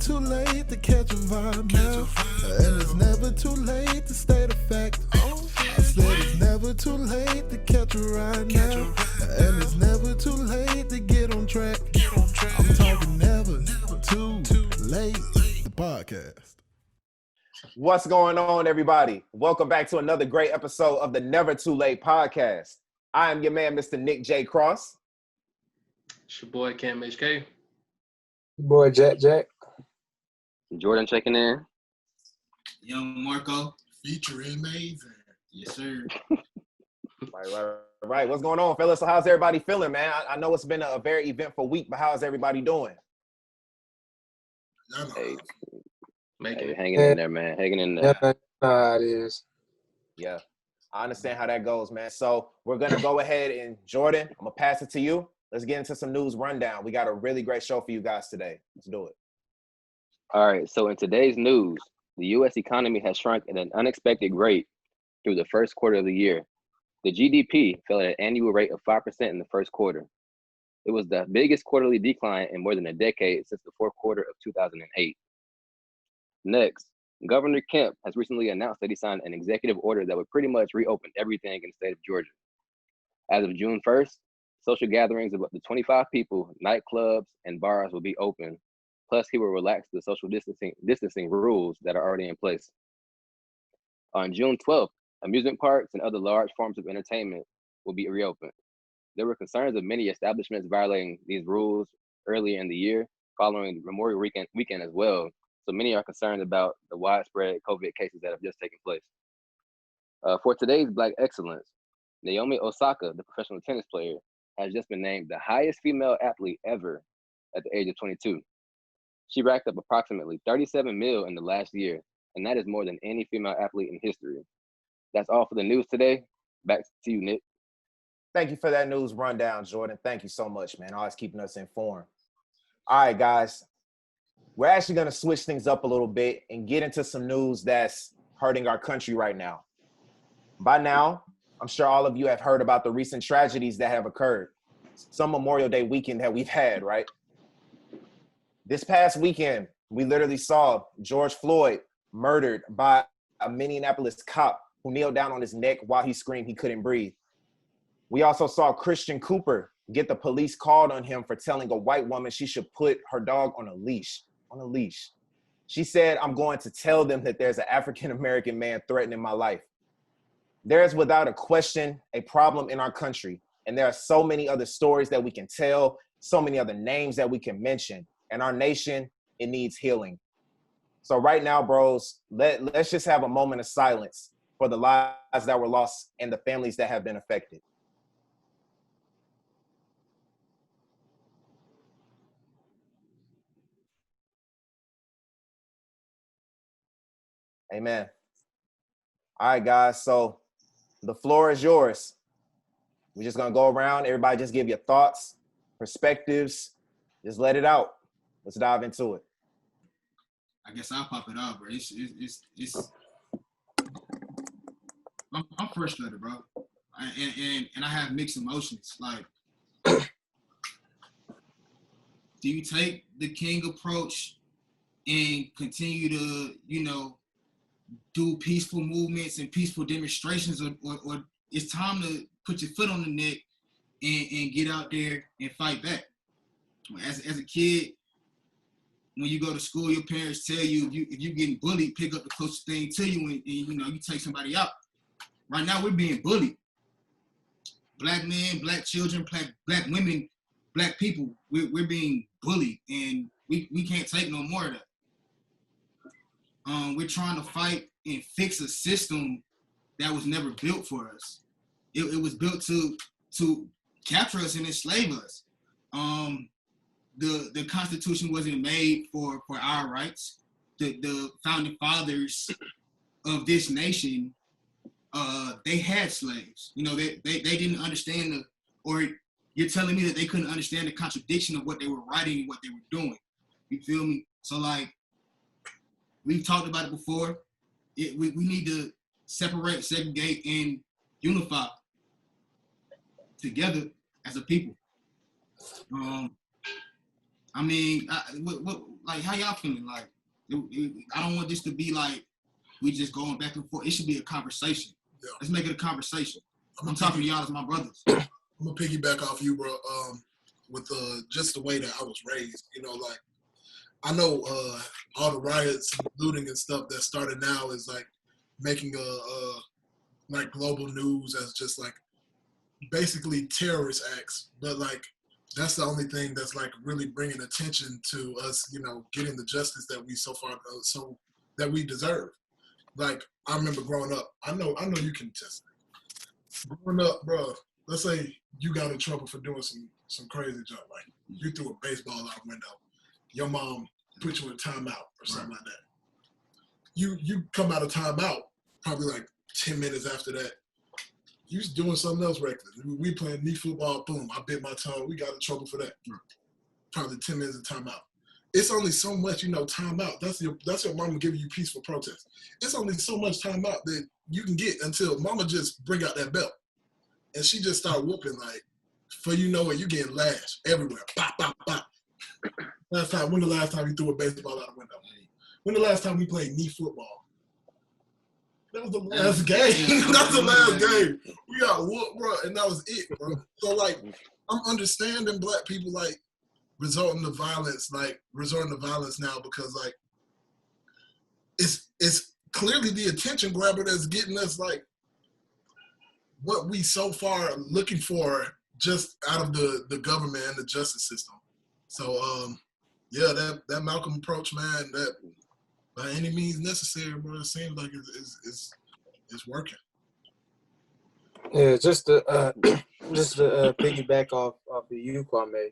too late to catch a vibe now. And it's never too late to state a fact. I said it's never too late to catch a ride now. And it's never too late to get on track. I'm talking never too late. The podcast. What's going on, everybody? Welcome back to another great episode of the Never Too Late podcast. I am your man, Mr. Nick J. Cross. It's your boy, Cam HK. Your boy, Jack. Jordan checking in. Young Marco, featuring Amazing. Yes, sir. Right. What's going on, fellas? So how's everybody feeling, man? I know it's been a very eventful week, but how's everybody doing? Hey, Making it. hanging in there, man. Hanging in there. Yeah, it is. Yeah, I understand how that goes, man. So we're going to go ahead and, Jordan, I'm going to pass it to you. Let's get into some news rundown. We got a really great show for you guys today. Let's do it. All right, so in today's news, the U.S. economy has shrunk at an unexpected rate through the first quarter of the year. The GDP fell at an annual rate of 5% in the first quarter. It was the biggest quarterly decline in more than a decade since the fourth quarter of 2008. Next, Governor Kemp has recently announced that he signed an executive order that would pretty much reopen everything in the state of Georgia. As of June 1st, social gatherings of up to 25 people, nightclubs, and bars will be open. Plus, he will relax the social distancing rules that are already in place. On June 12th, amusement parks and other large forms of entertainment will be reopened. There were concerns of many establishments violating these rules earlier in the year, following Memorial weekend as well. So many are concerned about the widespread COVID cases that have just taken place. For today's Black Excellence, Naomi Osaka, the professional tennis player, has just been named the highest female athlete ever at the age of 22. She racked up approximately 37 mil in the last year, and that is more than any female athlete in history. That's all for the news today. Back to you, Nick. Thank you for that news rundown, Jordan. Thank you so much, man. Always keeping us informed. All right, guys. We're actually going to switch things up a little bit and get into some news that's hurting our country right now. By now, I'm sure all of you have heard about the recent tragedies that have occurred. Some Memorial Day weekend that we've had, right? This past weekend, we literally saw George Floyd murdered by a Minneapolis cop who kneeled down on his neck while he screamed he couldn't breathe. We also saw Christian Cooper get the police called on him for telling a white woman she should put her dog on a leash. She said, "I'm going to tell them that there's an African-American man threatening my life." There is without a question a problem in our country. And there are so many other stories that we can tell, so many other names that we can mention. And our nation, it needs healing. So right now, bros, let's just have a moment of silence for the lives that were lost and the families that have been affected. Amen. All right, guys. So the floor is yours. We're just going to go around. Everybody just give your thoughts, perspectives. Just let it out. Let's dive into it. I guess I'll pop it off, bro. I'm frustrated, bro. And I have mixed emotions. Like, do you take the King approach and continue to, do peaceful movements and peaceful demonstrations, or it's time to put your foot on the neck and get out there and fight back? As a kid, when you go to school, your parents tell you if you're getting bullied, pick up the closest thing to you and you take somebody out. Right now, we're being bullied. Black men, black children, black women, black people, we're being bullied, and we can't take no more of that. We're trying to fight and fix a system that was never built for us. It was built to capture us and enslave us. The Constitution wasn't made for our rights. The founding fathers of this nation, they had slaves. They didn't understand or you're telling me that they couldn't understand the contradiction of what they were writing and what they were doing. You feel me? So, like, we've talked about it before. We need to separate, segregate, and unify together as a people. I mean, like, how y'all feeling? Like, I don't want this to be like we just going back and forth. It should be a conversation. Yeah. Let's make it a conversation. I'm talking to y'all as my brothers. I'm gonna piggyback off you, bro. With just the way that I was raised, you know, like I know all the riots, looting, and stuff that started now is like making like global news as just like basically terrorist acts, but like that's the only thing that's like really bringing attention to us, you know, getting the justice that we so far so that we deserve. Like I remember growing up, I know you can attest. Growing up, bro, let's say you got in trouble for doing some crazy junk, like you threw a baseball out the window, your mom put you in timeout or something like that. You come out of timeout probably like 10 minutes after that. You was doing something else reckless. We playing knee football, boom, I bit my tongue. We got in trouble for that. Probably 10 minutes of timeout. It's only so much, you know, timeout. That's your mama giving you peaceful protest. It's only so much timeout that you can get until mama just bring out that belt. And she just start whooping, like, for you know it, you getting lashed everywhere. Pop, pop, pop. When the last time you threw a baseball out the window? When the last time we played knee football? That was the last game. That's the last game. We got whooped, bro, and that was it, bro. So, like, I'm understanding black people, like, resorting to violence now because, like, it's clearly the attention grabber that's getting us, like, what we so far are looking for just out of the government and the justice system. So, yeah, that Malcolm approach, man, that by any means necessary, bro, it seems like it's working. Yeah, just to piggyback off of you, Kwame.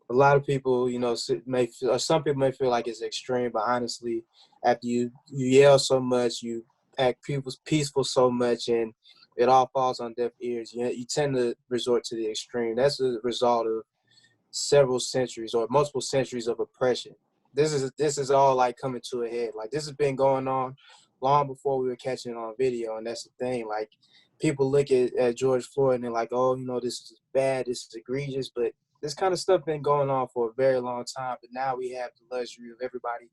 A lot of people, you know, some people may feel like it's extreme, but honestly, after you yell so much, you act peaceful so much, and it all falls on deaf ears. You tend to resort to the extreme. That's a result of several centuries or multiple centuries of oppression. This is all like coming to a head. Like this has been going on long before we were catching it on video, and that's the thing. Like people look at George Floyd and they're like, oh, you know, this is bad, this is egregious, but this kind of stuff been going on for a very long time. But now we have the luxury of everybody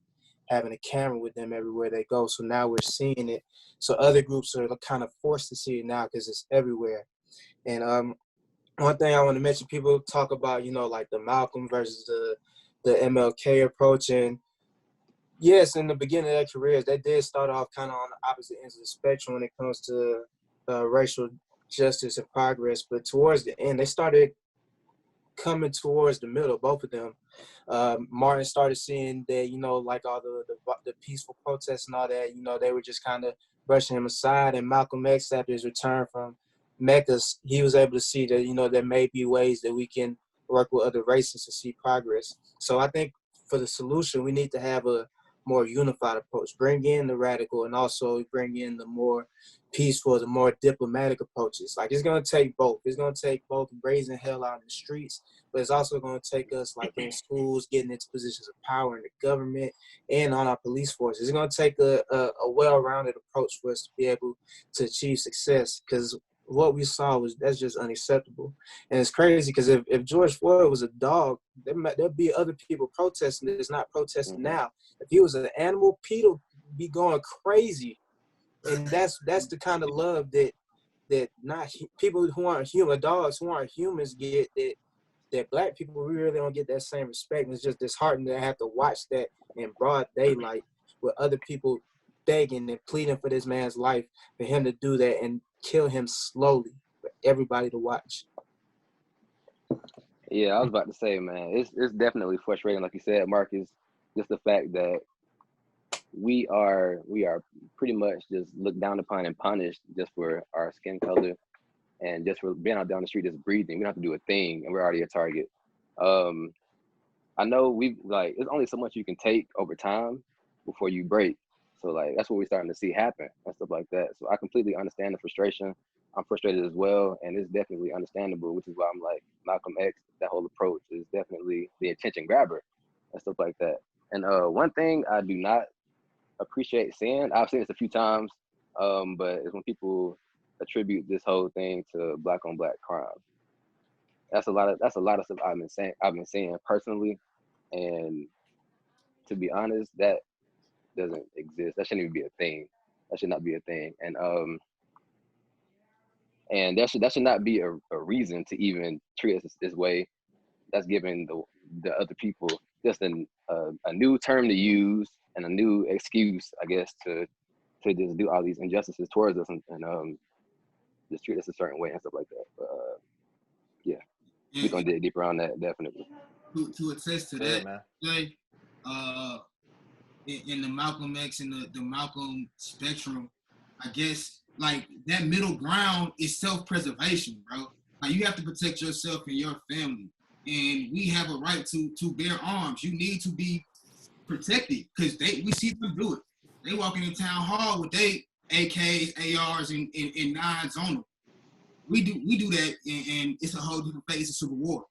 having a camera with them everywhere they go. So now we're seeing it. So other groups are kind of forced to see it now because it's everywhere. And one thing I want to mention, people talk about, you know, like the Malcolm versus the MLK approach. And yes, in the beginning of their careers, they did start off kind of on the opposite ends of the spectrum when it comes to racial justice and progress. But towards the end, they started coming towards the middle, both of them. Martin started seeing that, you know, like all the peaceful protests and all that, you know, they were just kind of brushing him aside. And Malcolm X, after his return from Mecca, he was able to see that, you know, there may be ways that we can work with other races to see progress. So I think for the solution, we need to have a more unified approach, bring in the radical and also bring in the more peaceful, the more diplomatic approaches. Like it's going to take both. It's going to take both raising hell out in the streets, but it's also going to take us like in schools, getting into positions of power in the government and on our police force. It's going to take a well-rounded approach for us to be able to achieve success, because what we saw that's just unacceptable. And it's crazy because if George Floyd was a dog, there'd be other people protesting that's not protesting now. If he was an animal, Peter would be going crazy. And that's the kind of love that not people who aren't human, dogs who aren't humans get, that black people, we really don't get that same respect. And it's just disheartening to have to watch that in broad daylight with other people begging and pleading for this man's life, for him to do that and kill him slowly for everybody to watch. Yeah, I was about to say, man, it's definitely frustrating, like you said, Marcus, just the fact that we are pretty much just looked down upon and punished just for our skin color and just for being out down the street just breathing. We don't have to do a thing and we're already a target. I know it's only so much you can take over time before you break. So like that's what we're starting to see happen and stuff like that. So I completely understand the frustration. I'm frustrated as well, and it's definitely understandable, which is why I'm like Malcolm X, that whole approach is definitely the attention grabber and stuff like that. And one thing I do not appreciate seeing, I've seen this a few times, but it's when people attribute this whole thing to black on black crime. That's a lot of stuff I've been saying personally, and to be honest, that doesn't exist. That shouldn't even be a thing. That should not be a thing. And that should not be a reason to even treat us this way. That's giving the other people just a new term to use and a new excuse, I guess, to just do all these injustices towards us and just treat us a certain way and stuff like that. But yeah, we're gonna dig deeper on that, definitely. To attest to Good, that, man. Jay, in the Malcolm X and the Malcolm spectrum, I guess like that middle ground is self-preservation, bro. Like you have to protect yourself and your family, and we have a right to bear arms. You need to be protected because we see them do it. They walking in town hall with they AKs, ARs, and nines on them. We do that, and it's a whole different phase of civil war.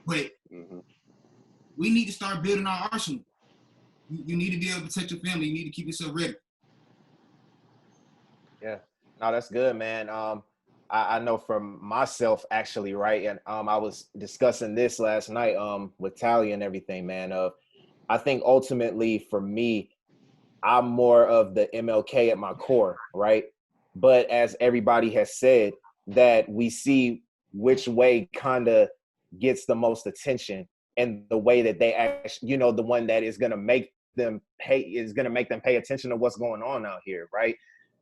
But we need to start building our arsenal. You need to be able to protect your family. You need to keep yourself ready. Yeah, no, that's good, man. I know from myself actually, right? And I was discussing this last night with Tally and everything, man. I think ultimately for me, I'm more of the MLK at my core, right? But as everybody has said, that we see which way kind of gets the most attention and the way that they actually, the one that is going to make them pay attention to what's going on out here, right?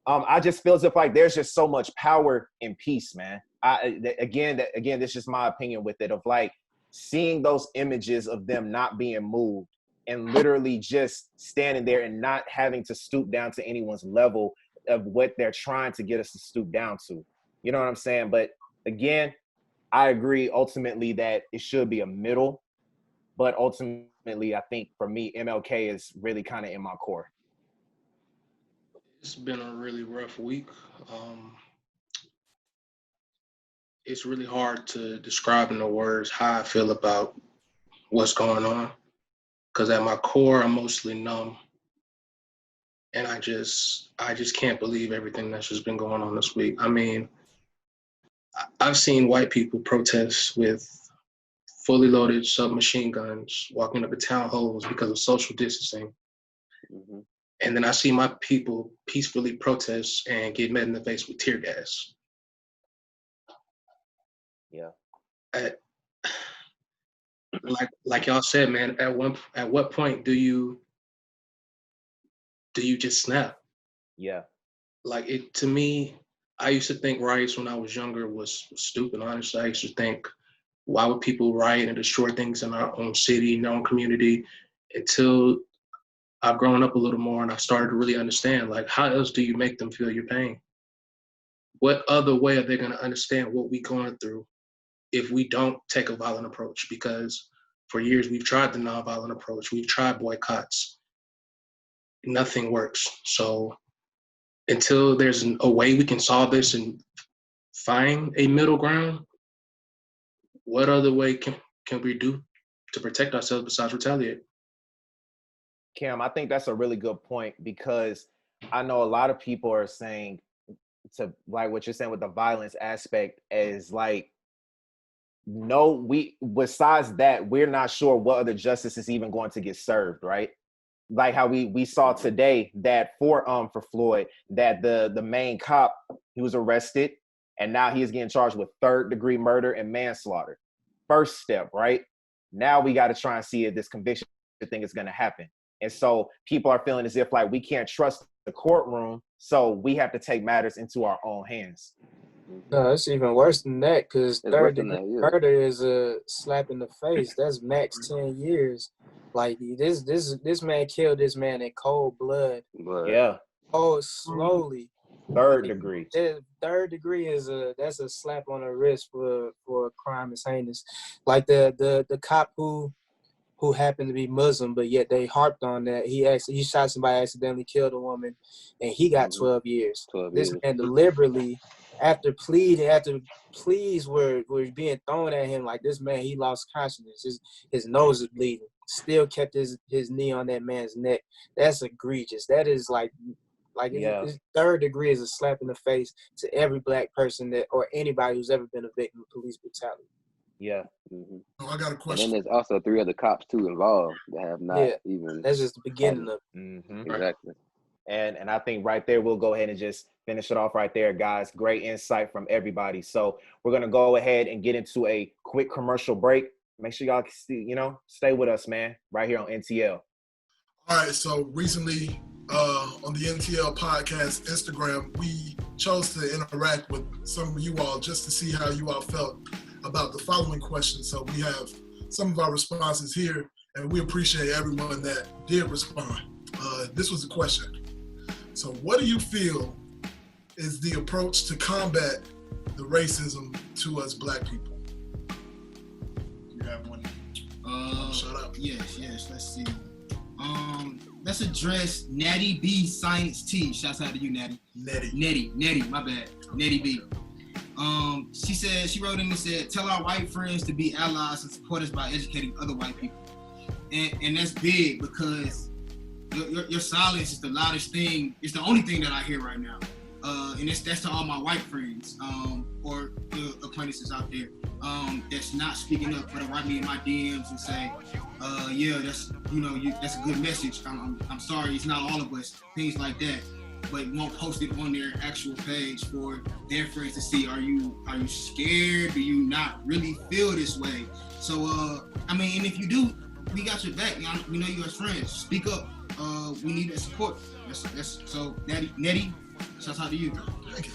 I just feels like there's just so much power in peace, man. Again, this is just my opinion with it, of like seeing those images of them not being moved and literally just standing there and not having to stoop down to anyone's level of what they're trying to get us to stoop down to. You know what I'm saying? But again, I agree ultimately that it should be a middle, but ultimately I think for me, MLK is really kind of in my core. It's been a really rough week. It's really hard to describe in the words how I feel about what's going on. Because at my core, I'm mostly numb. And I just can't believe everything that's just been going on this week. I mean, I've seen white people protest with fully loaded submachine guns walking up to town halls because of social distancing. And then I see my people peacefully protest and get met in the face with tear gas. Yeah. Like y'all said, man, at what point do you just snap? Yeah. Like it, to me, I used to think riots when I was younger was stupid. Honestly, I used to think, why would people riot and destroy things in our own city, in our own community? Until I've grown up a little more and I started to really understand, like, how else do you make them feel your pain? What other way are they going to understand what we're going through if we don't take a violent approach? Because for years we've tried the nonviolent approach. We've tried boycotts. Nothing works. So until there's a way we can solve this and find a middle ground, what other way can we do to protect ourselves besides retaliate? Cam, I think that's a really good point, because I know a lot of people are saying, to like what you're saying with the violence aspect, is like, no, besides that, we're not sure what other justice is even going to get served, right? Like how we saw today that for Floyd, that the main cop, he was arrested and now he is getting charged with 3rd-degree murder and manslaughter. First step, right? Now we got to try and see if this conviction thing is going to happen. And so people are feeling as if like we can't trust the courtroom, so we have to take matters into our own hands. No, it's even worse than that, because third-degree murder is a slap in the face. That's max 10 years. Like this man killed this man in cold blood. Yeah. Oh, slowly. 3rd degree. 3rd degree is that's a slap on the wrist for a crime as heinous. Like the cop who happened to be Muslim, but yet they harped on that. He shot somebody, accidentally killed a woman, and he got 12 years. This man deliberately, after pleas were being thrown at him, like this man, he lost consciousness. His nose is bleeding. Still kept his knee on that man's neck. That's egregious. That is like it's 3rd degree is a slap in the face to every black person or anybody who's ever been a victim of police brutality. Yeah. Mhm. Oh, I got a And then question. there's also 3 other cops too involved that have not Yeah, even that's just the beginning of it. Mm-hmm. exactly. And I think right there, we'll go ahead and just finish it off right there, guys. Great insight from everybody. So we're going to go ahead and get into a quick commercial break. Make sure y'all, stay with us, man, right here on NTL. All right, so recently on the NTL podcast Instagram, we chose to interact with some of you all just to see how you all felt about the following question. So we have some of our responses here, and we appreciate everyone that did respond. This was a question. So what do you feel is the approach to combat the racism to us Black people? You have one. Shut up. Yes. Let's see. Let's address Natty B Science T. Shouts out to you, Natty. Nettie, my bad. Nettie B. She wrote in and said, tell our white friends to be allies and support us by educating other white people. And that's big because your silence is the loudest thing. It's the only thing that I hear right now. And that's to all my white friends or acquaintances out there that's not speaking up, but write me in my DMs and say, that's that's a good message. I'm sorry, it's not all of us, things like that. But won't post it on their actual page for their friends to see. Are you scared? Do you not really feel this way? So and if you do, we got your back. We know you as friends. Speak up. We need that support. That's so Nettie. Shout out to you. Thank you.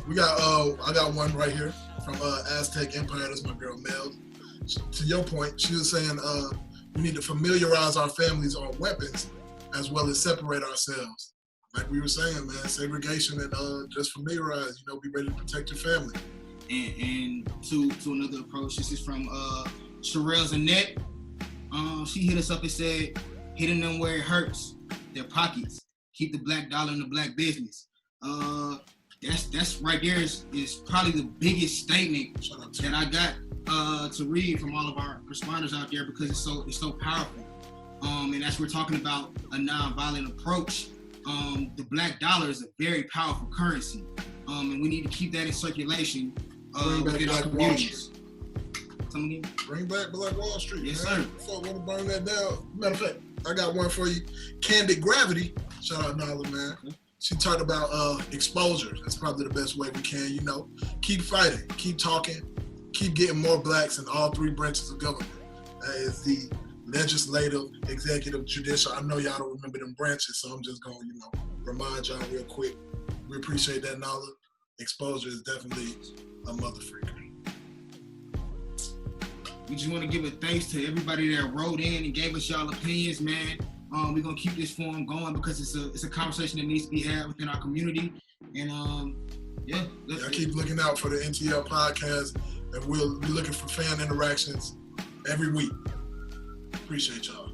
I got one right here from Aztec Empire. That's my girl Mel. To your point, she was saying we need to familiarize our families on weapons as well as separate ourselves. Like we were saying, man, segregation and just familiarize. Be ready to protect your family. And to another approach. This is from Sherelle Zanette. She hit us up and said, hitting them where it hurts, their pockets. Keep the Black dollar in the Black business. That's right there is probably the biggest statement that I got to read from all of our responders out there because it's so powerful. And as we're talking about a nonviolent approach, the Black dollar is a very powerful currency, and we need to keep that in circulation within our communities. Bring back Black Wall Street. Yes, man. sir. Fuck, want to burn that down. Matter of fact, I got one for you. Candid Gravity. Shout out Nala, man. She talked about exposure. That's probably the best way we can, keep fighting, keep talking, keep getting more Blacks in all 3 branches of government. That is the legislative, executive, judicial. I know y'all don't remember them branches, so I'm just going to, remind y'all real quick. We appreciate that, Nala. Exposure is definitely a mother freaker. We just want to give a thanks to everybody that wrote in and gave us y'all opinions, man. We're gonna keep this forum going because it's a conversation that needs to be had within our community. And I keep looking out for the NTL podcast, and we'll be looking for fan interactions every week. Appreciate y'all.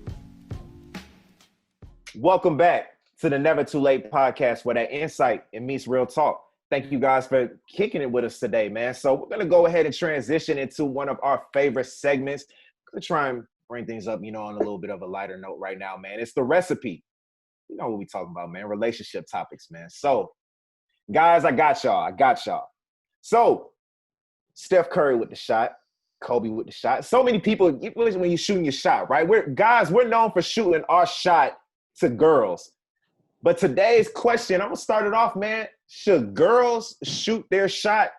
Welcome back to the Never Too Late podcast, where that insight it meets real talk. Thank you guys for kicking it with us today, man. So we're going to go ahead and transition into one of our favorite segments. I'm going to try and bring things up, on a little bit of a lighter note right now, man. It's the recipe. You know what we talking about, man. Relationship topics, man. So, guys, I got y'all. So, Steph Curry with the shot. Kobe with the shot. So many people, when you're shooting your shot, right? We're known for shooting our shot to girls. But today's question, I'm going to start it off, man. Should girls shoot their shot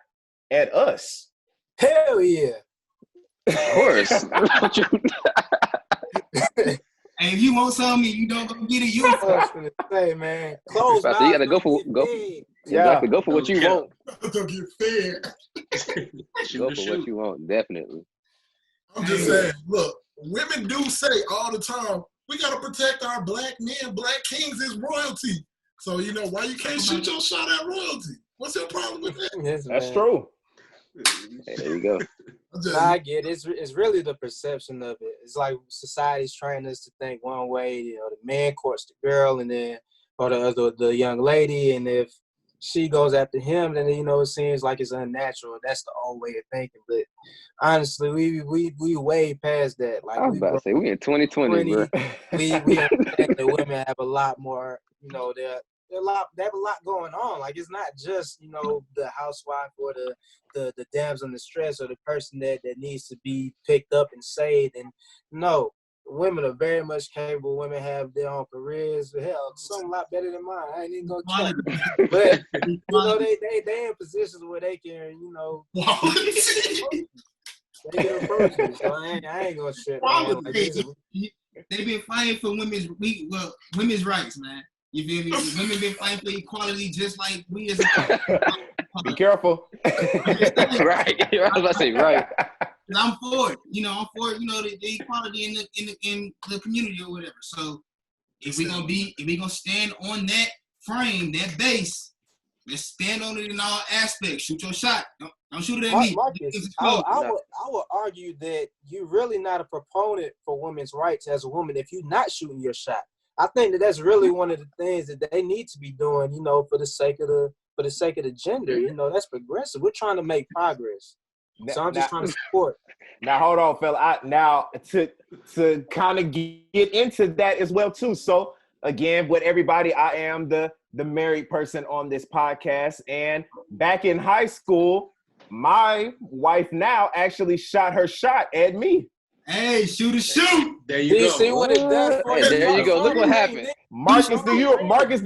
at us? Hell yeah. Of course. And if you want something, you don't go get it. You I was gonna say, man. Close So you gotta go for exactly. Go for what you want. Don't get fed. Go for what you want, definitely. I'm just saying, look, women do say all the time, we gotta protect our Black men. Black kings is royalty. So why you can't shoot your shot at royalty? What's your problem with that? Yes, That's man. true. Hey, there you go. I get it. It's really the perception of it. It's like society's trying us to think one way, the man courts the girl and then or the young lady, and if she goes after him, then it seems like it's unnatural. That's the old way of thinking. But honestly, we way past that. Like I was about to say we in 2020, bro. we understand that women have a lot more, they're they have a lot going on. Like it's not just the housewife or the damsel in distress or the person that needs to be picked up and saved. And no, women are very much capable. Women have their own careers. Hell, some a lot better than mine. I ain't even gonna check. But they in positions where they can they can approach me. So I ain't gonna shit. Man. Like, they've been fighting for women's rights, man. You feel me? Women been fighting for equality just like we as a Be careful. Right. I was about to say right. I'm for it. I'm for it. The equality in the community or whatever. So if we gonna stand on that frame, that base, let's stand on it in all aspects. Shoot your shot. Don't shoot it at me. Marcus, I would argue that you're really not a proponent for women's rights as a woman if you're not shooting your shot. I think that's really one of the things that they need to be doing, for the sake of the gender. That's progressive. We're trying to make progress. So I'm just trying to support. Now hold on, fella. Now to kind of get into that as well too. So again, with everybody, I am the married person on this podcast, and back in high school, my wife now actually shot her shot at me. Hey, shoot. There you go. See what it does for you. There you go. Look what happened. Marcus, do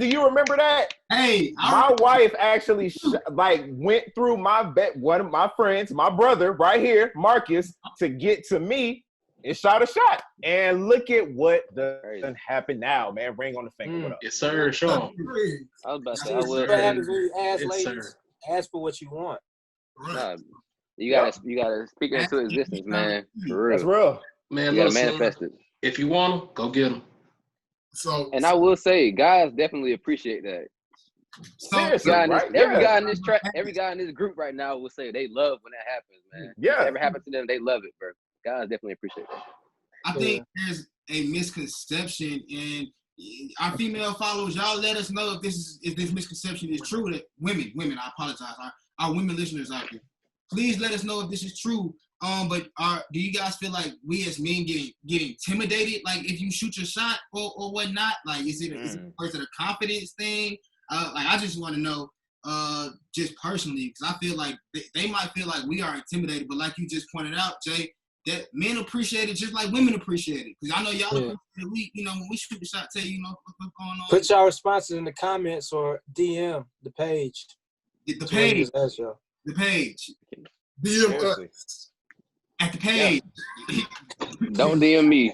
you remember that? Hey, my wife actually went through one of my friends, my brother right here, Marcus, to get to me and shot a shot. And look at what done happened now, man. Ring on the finger. What up? Yes, sir, Sean. I was about to say, What happens when you ask ladies? Ask for what you want. Nah, you gotta speak it into existence, man. For real. That's real. Man, you gotta manifest it. If you want them, go get them. So, and I will say, guys definitely appreciate that. Seriously, every guy in this group right now will say they love when that happens, man. Yeah. If it ever happens to them, they love it, bro. Guys definitely appreciate that. I think there's a misconception, and our female followers, y'all let us know if this misconception is true. That women, I apologize, our women listeners out there, please let us know if this is true. But do you guys feel like we as men get intimidated, like if you shoot your shot or whatnot? Like, is it a confidence thing? I just want to know, just personally, because I feel like they might feel like we are intimidated, but like you just pointed out, Jay, that men appreciate it just like women appreciate it. Because I know y'all appreciate it. When we shoot the shot, tell you, what's going on. Put y'all responses in the comments or DM the page. The page. DM us. At the page. Yeah. Don't DM me.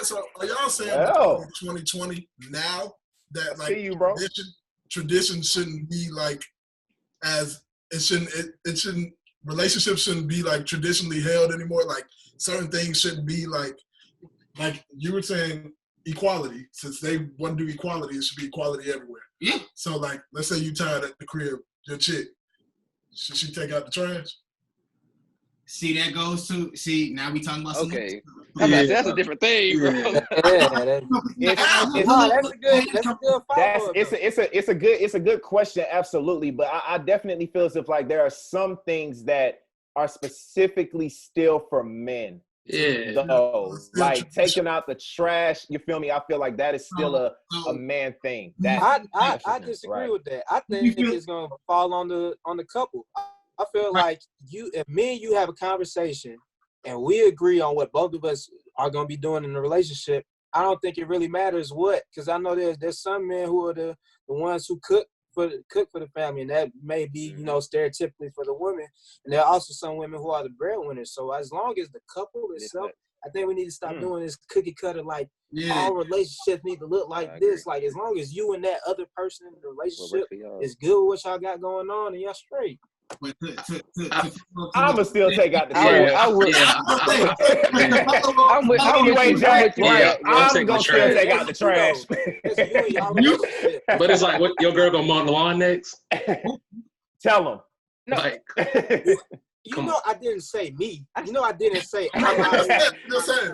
So are y'all saying in 2020 now that like tradition shouldn't be like it shouldn't relationships shouldn't be like traditionally held anymore? Like certain things shouldn't be like you were saying equality. Since they want to do equality, it should be equality everywhere. Yeah. So like let's say you tired at the crib, your chick, should she take out the trash? See, that goes to now we talking about okay. That's a different thing, bro. It's a good question, absolutely. But I definitely feel as if like there are some things that are specifically still for men. Yeah. Though, like taking out the trash, you feel me? I feel like that is still a man thing. I disagree with that. I think it's gonna fall on the couple. I feel like if me and you have a conversation and we agree on what both of us are going to be doing in the relationship, I don't think it really matters what, because I know there's some men who are the ones who cook for the family, and that may be, stereotypically for the women. And there are also some women who are the breadwinners. So as long as the couple itself, I think we need to stop doing this cookie cutter, like all relationships need to look like this. Like as long as you and that other person in the relationship is good with what y'all got going on, and y'all straight. But I'ma still take out the trash. I would. I'm gonna still take out the trash. But it's like, what your girl gonna mow the lawn next? Tell them. Like, I didn't say me. I didn't say.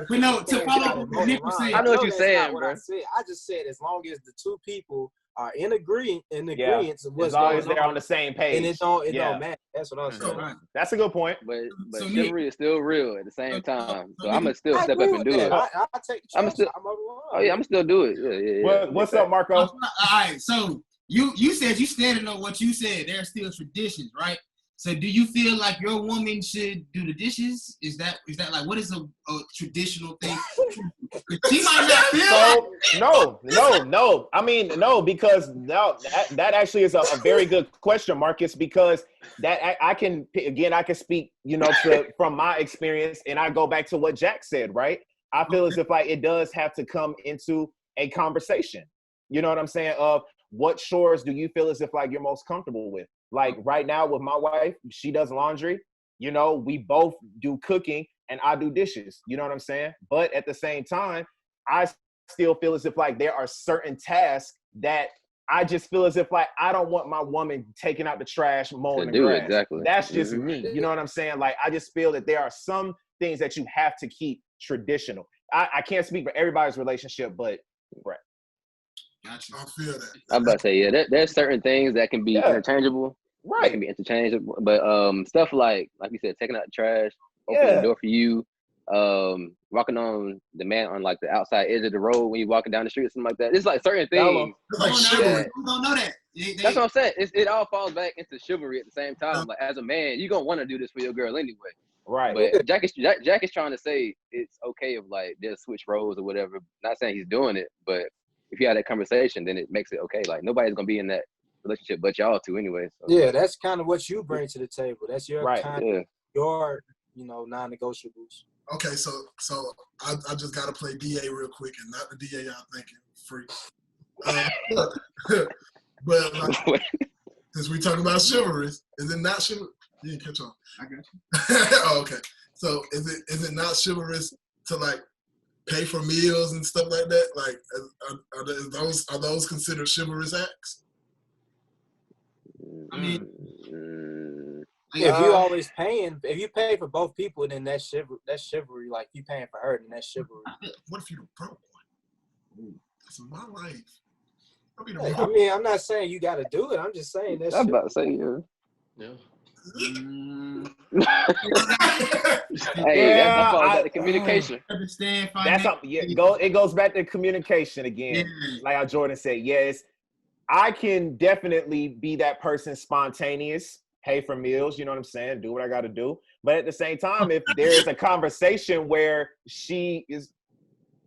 We know to follow up with Nick was saying. I know what you're saying, bro. I just said as long as the two people are in agreement of As what's long going as they're on the same page. and it don't matter. That's what I'm saying. Right. That's a good point. But So, chivalry is still real at the same time. So I'm gonna still I step agree up with and do that. it. I take the I'ma chance. still- I'm over the line. Oh yeah, I'm still do it. Yeah. What's up, Marco? All right, so you said you standing on what you said. There are still traditions, right? So do you feel like your woman should do the dishes? Is that like what is a traditional thing? She might not feel like No. I mean, no, because that actually is a very good question, Marcus, because that I can speak, from my experience, and I go back to what Jack said, right? I feel as if like it does have to come into a conversation. You know what I'm saying? Of what chores do you feel as if like you're most comfortable with? Like right now with my wife, she does laundry. We both do cooking and I do dishes. You know what I'm saying? But at the same time, I still feel as if like there are certain tasks that I just feel as if like I don't want my woman taking out the trash, mowing the grass. Exactly. That's just me. You know what I'm saying? Like I just feel that there are some things that you have to keep traditional. I can't speak for everybody's relationship, but right. Gotcha. I feel that. I'm about to say, yeah, there's certain things that can be interchangeable. That can Right. be interchangeable. But stuff like you said, taking out the trash, opening the door for you, walking on the man on like the outside edge of the road when you're walking down the street or something like that. It's like certain things. It's like People chivalry. don't know that. That's what I'm saying. It all falls back into chivalry at the same time. Like as a man, you're gonna want to do this for your girl anyway. Right. But Jack is trying to say it's okay if like they'll switch roles or whatever. Not saying he's doing it, but if you have that conversation, then it makes it okay. Like nobody's gonna be in that relationship but y'all two anyway. So. Yeah, that's kind of what you bring to the table. That's your Right. your non-negotiables. Okay, so I just gotta play DA real quick, and not the DA y'all thinking free. But like, since we talking about chivalry, is it not chivalry? You didn't catch on. I got you. Oh, okay. So is it not chivalrous to like pay for meals and stuff like that? Like, are those considered chivalrous acts? I mean, If you always paying, if you pay for both people, then that's chivalry. Like you paying for her, then that's chivalry. What if you the broke one? That's my life. I mean, I'm not saying you got to do it. I'm just saying that's. I'm about to say Yeah. Hey, that falls back to communication. Understand That's something. Yeah, it goes back to communication again. Yeah. Like how Jordan said, yes, I can definitely be that person spontaneous, pay for meals, you know what I'm saying? Do what I got to do. But at the same time, if there is a conversation where she is,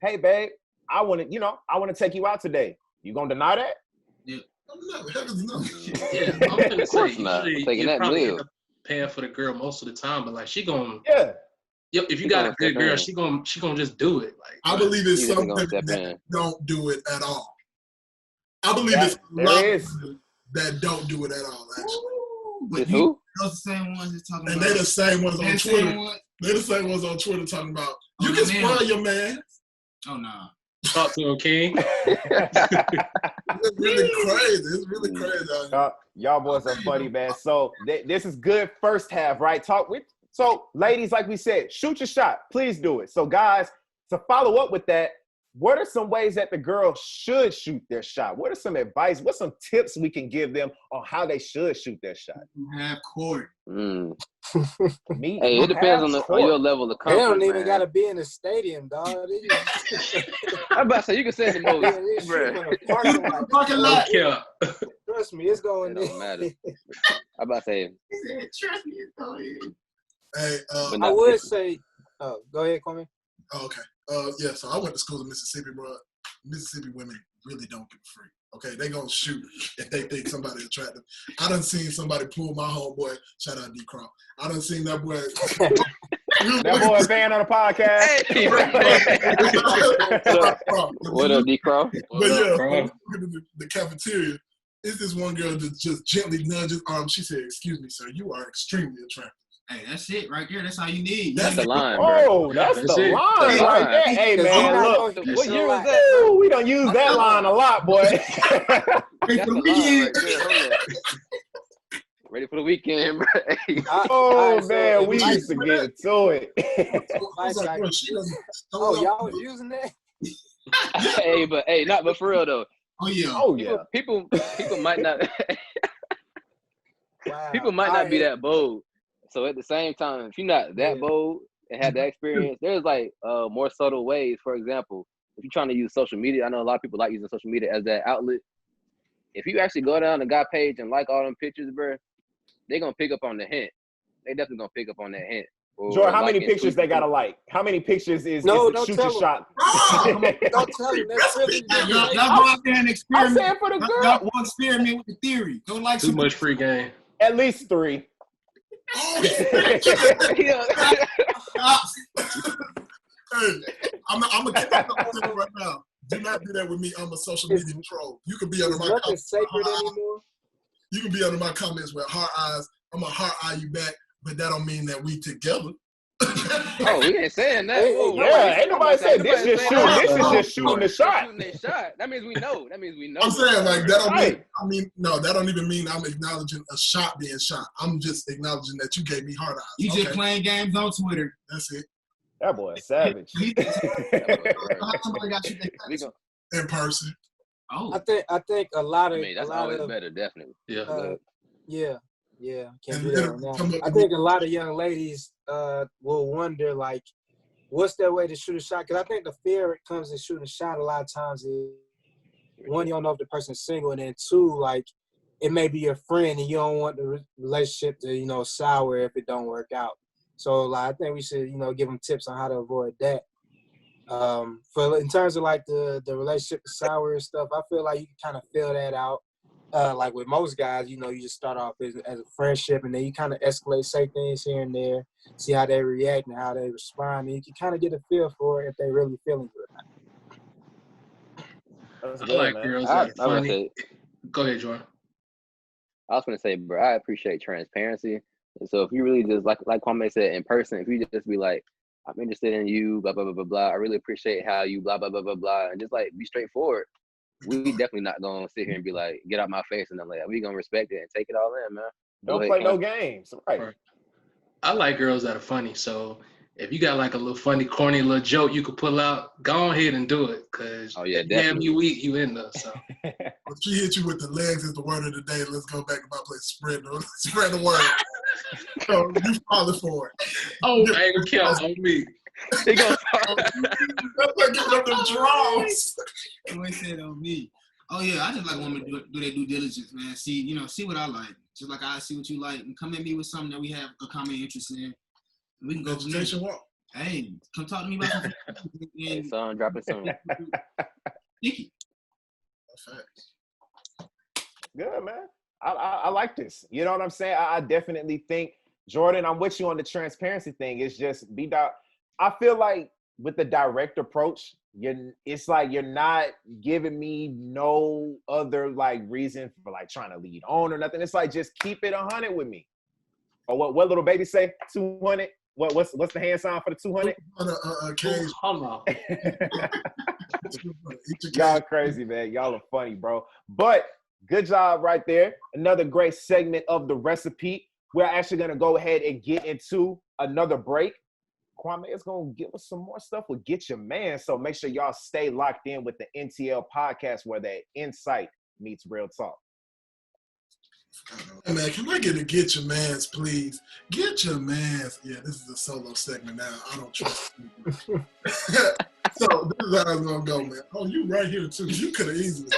hey, babe, I want to take you out today. You going to deny that? Yeah. No, heavens no. Yeah, I'm gonna say not. usually Taking you that probably meal. end up paying for the girl most of the time, but like she gonna if you She got gonna a good step girl, in. she gonna just do it. Like I believe it's She's some gonna women step that in. don't do it at all. I believe That- it's a there lot is. of women that don't do it at all, actually. But It's you, who? those the same ones that's talking And about. they're the same ones on They the Twitter. same one? They're the same ones on Twitter talking about, you Oh, can man. spoil your man. Oh nah. talk to him, King. It's really crazy. It's really crazy out here. Y'all boys are funny, man. So this is good first half, right? So ladies, like we said, shoot your shot. Please do it. So guys, to follow up with that, what are some ways that the girl should shoot their shot? What are some advice? What's some tips we can give them on how they should shoot their shot? You have court. Me? Hey, it depends on your level of They comfort. don't even man. got to be in the stadium, dog. I'm about to say you can say the most, They shoot in bruh. a parking lot. Parking lot. Yeah. Trust me, it's going It don't in. matter. I'm about to say, Trust me, it's going in. Hey, but I not would different. say, go ahead, Kwame. okay. Yeah, so I went to school in Mississippi, bro. Mississippi women really don't give a freak. Okay, they gonna shoot if they think somebody attractive. I done seen somebody pull my homeboy. Shout out D-Craw. I done seen that boy. That boy a fan on the podcast. Hey, what up, D-Crow? But yeah, bro? when we look at the cafeteria, it's this one girl that just gently nudges arm. She said, "Excuse me, sir, you are extremely attractive." Hey, that's it right there. That's all you need. That's the line, bro. Oh, that's That's the it. line That's right line. there. Hey, Because man, I'm not look. gonna We use use that. that. Ooh, we don't use that line a lot, boy. Hey, That's for the me, line right there. Hold up. Ready for the weekend, bro. Oh, so man, if we I- used to get to it. I was like, bro, she doesn't. Oh, y'all was using that? But for real though, Oh yeah. Oh yeah. People might not Wow. people might not be that bold. So at the same time, if you're not that bold and have that experience, there's like more subtle ways. For example, if you're trying to use social media, I know a lot of people like using social media as that outlet. If you actually go down the guy page and like all them pictures, bro, they're gonna pick up on the hint. They definitely gonna pick up on that hint. Jordan, how many pictures they gotta like? How many pictures is No, the don't shoot tell your shot? Don't tell him that's really Y'all go out there and I'm experiment. saying for the girl. Y'all go experiment with the theory. Don't like Too much free game. At least 3. Oh, Yeah. hey, I'm gonna keep it right now. Do not do that with me. I'm a social media troll. You can be under Is my nothing comments. sacred anymore? You can be under my comments with heart eyes. I'm gonna heart eye you back, but that don't mean that we together. Oh, we ain't saying that. Hey, Oh, yeah, ain't nobody saying this is shooting. This is just shooting the shot. Shooting their shot. That means we know. That means we know. I'm saying like that don't Right. mean. I mean, no, that don't even mean I'm acknowledging a shot being shot. I'm just acknowledging that you gave me heart eyes. You just Okay, playing games on Twitter. that's it. That boy is savage. Somebody got you. We gon- In person. Oh, I think a lot I of mean, that's a lot always of better, definitely. Yeah. yeah. Can't And do then that right come now. up I with- think a lot of young ladies will wonder like, what's their way to shoot a shot? Because I think the fear it comes to shooting a shot a lot of times is one, you don't know if the person's single, and then two, like it may be your friend and you don't want the relationship to sour if it don't work out. So like I think we should give them tips on how to avoid that. For in terms of like the relationship to sour and stuff, I feel like you can kind of feel that out. Like with most guys, you just start off as a friendship, and then you kind of escalate, say things here and there, see how they react and how they respond, and you can kind of get a feel for it if they really feeling good. That's I good, like man. girls I that was are gonna funny. say, Go ahead, Jordan. I was gonna say, bro, I appreciate transparency. So if you really just like Kwame said in person, if you just be like, I'm interested in you, blah blah blah blah blah. I really appreciate how you blah blah blah blah blah, and just like be straightforward. We definitely not gonna sit here and be like, get out my face, and I'm like, we gonna respect it and take it all in, man. Don't Go play ahead, no Cam. games. Right. Right. I like girls that are funny. So if you got like a little funny, corny little joke you could pull out, go ahead and do it. Cause Oh, yeah, damn, definitely. you eat, you in there. So If she hit you with the legs is the word of the day, let's go back to my place. Spread the word. So you follow for it. I ain't gonna count on me. He goes, That's like giving up them draws. you ain't said on me. Oh yeah, I just like women to do their due diligence, man. See what I like, just like I see what you like, and come at me with something that we have a common interest in. We can go from there. Vegetation walk. Hey, come talk to me about something. hey, son, dropping soon. Sticky. Facts. Good, man. I like this. You know what I'm saying? I definitely think, Jordan, I'm with you on the transparency thing. It's just I feel like with the direct approach, it's like you're not giving me no other like reason for like trying to lead on or nothing. It's like just keep it 100 with me. Or what little baby say? 200. What's the hand sign for the 200? Cage. Hold on. Y'all crazy, man. Y'all are funny, bro. But good job right there. Another great segment of the recipe. We're actually going to go ahead and get into another break. Kwame is going to give us some more stuff with Get Your Man. So make sure y'all stay locked in with the NTL podcast where that insight meets real talk. Hey man, can I get your mans, please? Get your mans. Yeah, this is a solo segment now. I don't trust you. So this is how it's gonna go, man. Oh, you right here too. You could have easily.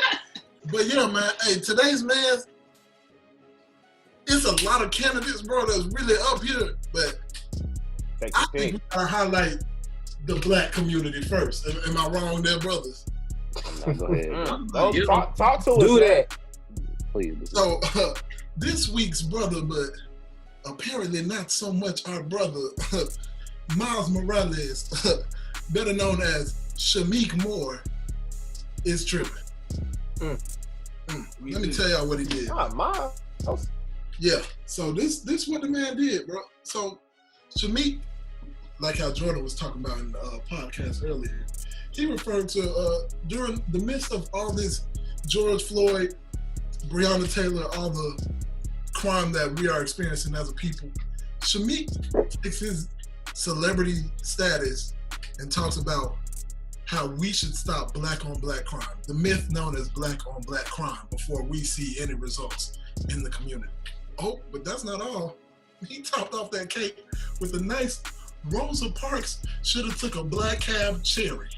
But yeah, man. Hey, today's man, it's a lot of candidates, bro, that's really up here. But Take I your think pick. we gotta highlight the black community first. Am I wrong there, brothers? No, go ahead. Oh, talk to us. Do man. that. Please. So this week's brother, but apparently not so much our brother, Miles Morales, better known as Shamik Moore, is tripping. Let me tell y'all what he did. Miles. Yeah, so this what the man did, bro. So Shamik, like how Jordan was talking about in the podcast earlier, he referred to during the midst of all this George Floyd, Breonna Taylor, all the crime that we are experiencing as a people, Shamik takes his celebrity status and talks about how we should stop black on black crime, the myth known as black on black crime, before we see any results in the community. Oh, but that's not all. He topped off that cake with a nice Rosa Parks should have took a black cab cherry.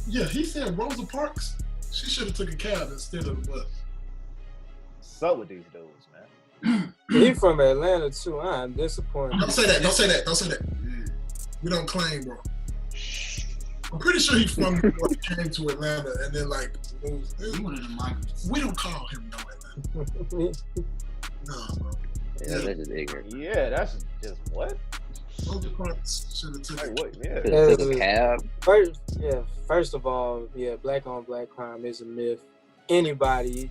Yeah, he said Rosa Parks, she should have took a cab instead of the bus. What's up with these dudes, man? He from Atlanta too. I'm disappointed. Don't say that. Don't say that. Don't say that. We don't claim, bro. I'm pretty sure he's from New York, came to Atlanta, and then like moved. We don't call him no Atlanta. Nah, bro. Yeah, that's just ignorant. Yeah, that's just what? Rosa Parks should have took Like it. what? Yeah. Could've took a cab. First of all, black on black crime is a myth. Anybody,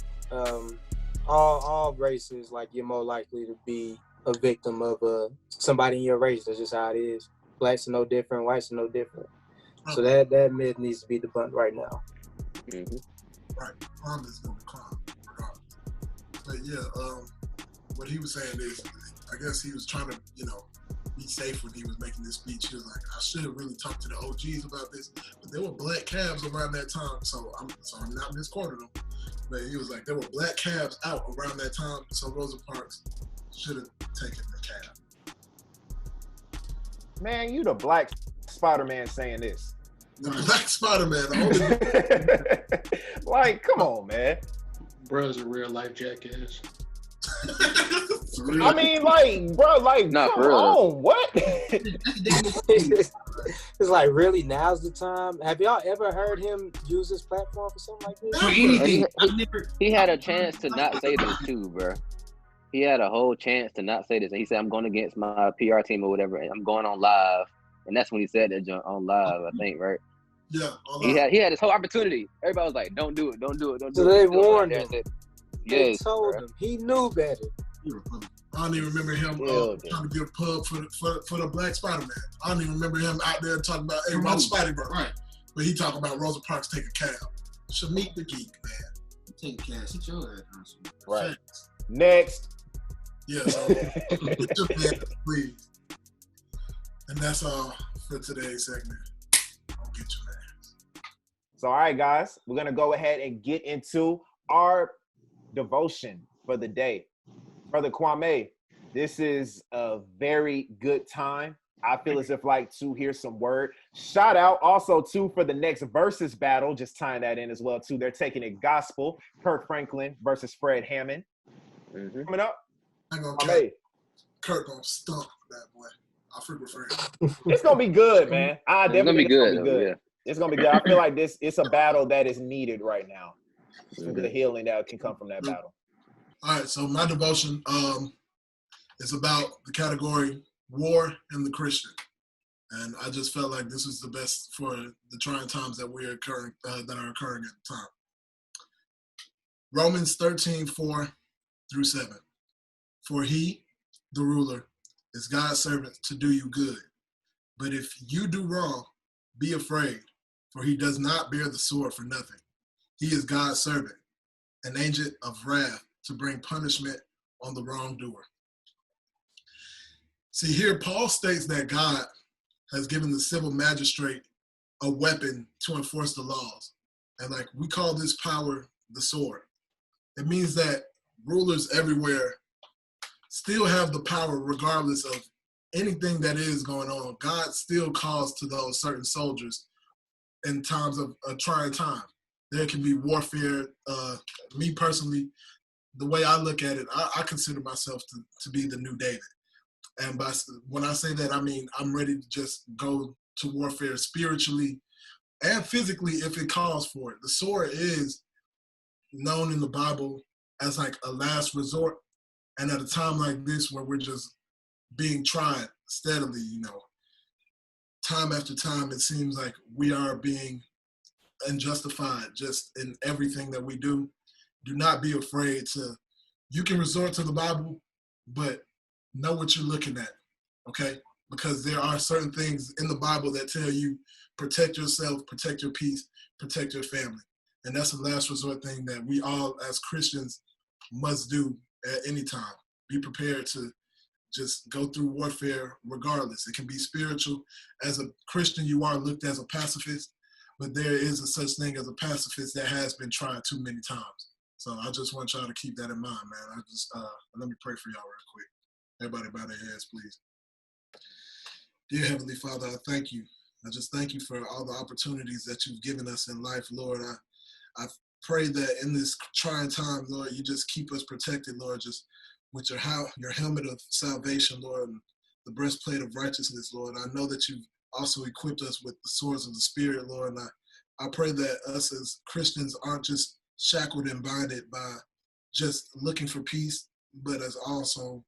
all races, like you're more likely to be a victim of somebody in your race. That's just how it is. Blacks are no different, whites are no different. So that myth needs to be debunked right now. Mm-hmm. Right, crime is gonna be crime, regardless. But yeah, what he was saying is, I guess he was trying to, be safe when he was making this speech. He was like, I should have really talked to the OGs about this, but there were black cabs around that time, so I'm not misquoting him. But he was like, there were black cabs out around that time, so Rosa Parks should have taken the cab. Man, you the black Spider-Man saying this. The black Spider-Man, the only Like, come on, man. Bro's a real life jackass. I mean, like, bro, like, Nah, come for real. on, what? It's like, really, now's the time? Have y'all ever heard him use his platform for something like this? For anything. He had a chance to not say this too, bro. He had a whole chance to not say this, and he said, "I'm going against my PR team or whatever, and I'm going on live." And that's when he said that on live, I think, right? Yeah, He had his whole opportunity. Everybody was like, "Don't do it, don't do it, don't do So it." they He still warned went there him. and said, They yes, told bro. him. He knew better. I don't even remember him trying to give pub for the black Spider-Man. I don't even remember him out there talking about, hey, about Spidey-Bro. Right. But he talking about Rosa Parks take a cab. Should meet the geek, man. Take cash. Sit your ass down. Right. Next. Yeah, so get your man, please. And that's all for today's segment. I'll get your ass. So, all right, guys, we're going to go ahead and get into our devotion for the day. Brother Kwame, this is a very good time. I feel as if like to hear some word. Shout out also too for the next versus battle, just tying that in as well too. They're taking it gospel. Kirk Franklin versus Fred Hammond. Mm-hmm. Coming up. I'm gonna Kwame. Kirk gonna stump that boy. I freak with Fred. It's gonna be good, man. I It's gonna definitely be think good. It's gonna be good. Yeah. It's gonna be good. I feel like it's a battle that is needed right now. Mhm. The healing that can come from that battle. All right, so my devotion is about the category war and the Christian. And I just felt like this was the best for the trying times that are occurring at the time. Romans 13:4-7. For he, the ruler, is God's servant to do you good. But if you do wrong, be afraid, for he does not bear the sword for nothing. He is God's servant, an agent of wrath to bring punishment on the wrongdoer. See, here Paul states that God has given the civil magistrate a weapon to enforce the laws. And like we call this power the sword. It means that rulers everywhere still have the power regardless of anything that is going on. God still calls to those certain soldiers in times of a trying time. There can be warfare. Me personally, the way I look at it, I consider myself to be the new David. And when I say that, I mean I'm ready to just go to warfare spiritually and physically if it calls for it. The sword is known in the Bible as like a last resort. And at a time like this where we're just being tried steadily, time after time, it seems like we are being unjustified just in everything that we do. Do not be afraid you can resort to the Bible, but know what you're looking at, okay? Because there are certain things in the Bible that tell you protect yourself, protect your peace, protect your family. And that's a last resort thing that we all as Christians must do at any time. Be prepared to just go through warfare regardless. It can be spiritual. As a Christian, you are looked as a pacifist, but there is a such thing as a pacifist that has been tried too many times. So I just want y'all to keep that in mind, man. I just let me pray for y'all real quick. Everybody bow their heads, please. Dear Heavenly Father, I thank you. I just thank you for all the opportunities that you've given us in life, Lord. I pray that in this trying time, Lord, you just keep us protected, Lord, just with your helmet of salvation, Lord, and the breastplate of righteousness, Lord. I know that you've also equipped us with the swords of the Spirit, Lord, and I pray that us as Christians aren't just shackled and binded by just looking for peace, but as also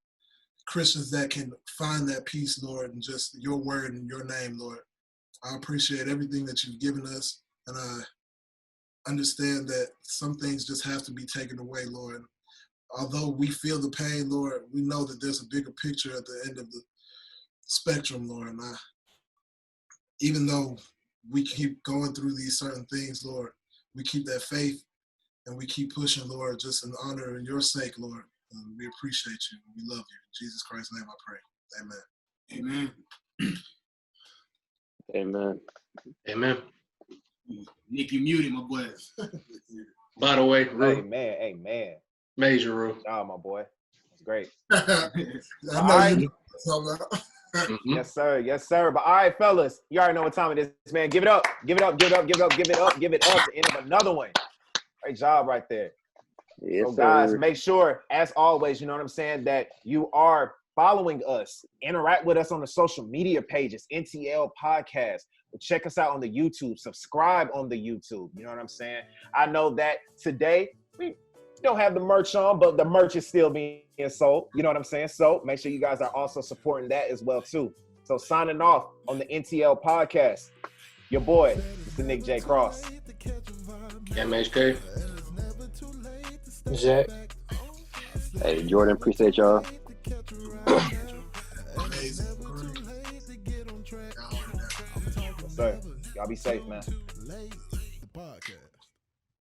Christians that can find that peace, Lord, in just your word and your name, Lord. I appreciate everything that you've given us, and I understand that some things just have to be taken away, Lord. Although we feel the pain, Lord, we know that there's a bigger picture at the end of the spectrum, Lord. And even though we keep going through these certain things, Lord, we keep that faith and we keep pushing, Lord, just in honor and your sake, Lord. And we appreciate you. We love you. In Jesus Christ's name I pray. Amen. Amen. Amen. Nick, you muted, my boy. By the way, Rue, Amen. major Rue. Good job, my boy. That's great. I know All right. you know. Mhm. Yes, sir. Yes, sir. But all right, fellas, you already know what time it is, man. Give it up. Give it up. Give it up. Give it up. Give it up. Give it up. The end of another one. Great job right there. Yes, So, guys, sir. make sure, as always, you know what I'm saying, that you are following us. Interact with us on the social media pages, NTL Podcast. Check us out on the YouTube. Subscribe on the YouTube. You know what I'm saying? I know that today we don't have the merch on, but the merch is still being sold. You know what I'm saying? So make sure you guys are also supporting that as well, too. So signing off on the NTL Podcast, your boy, Mr. Nick J. Cross. MHK. Jack. Hey, Jordan, appreciate y'all. Amazing. Yes, sir. Y'all be safe, man. The podcast.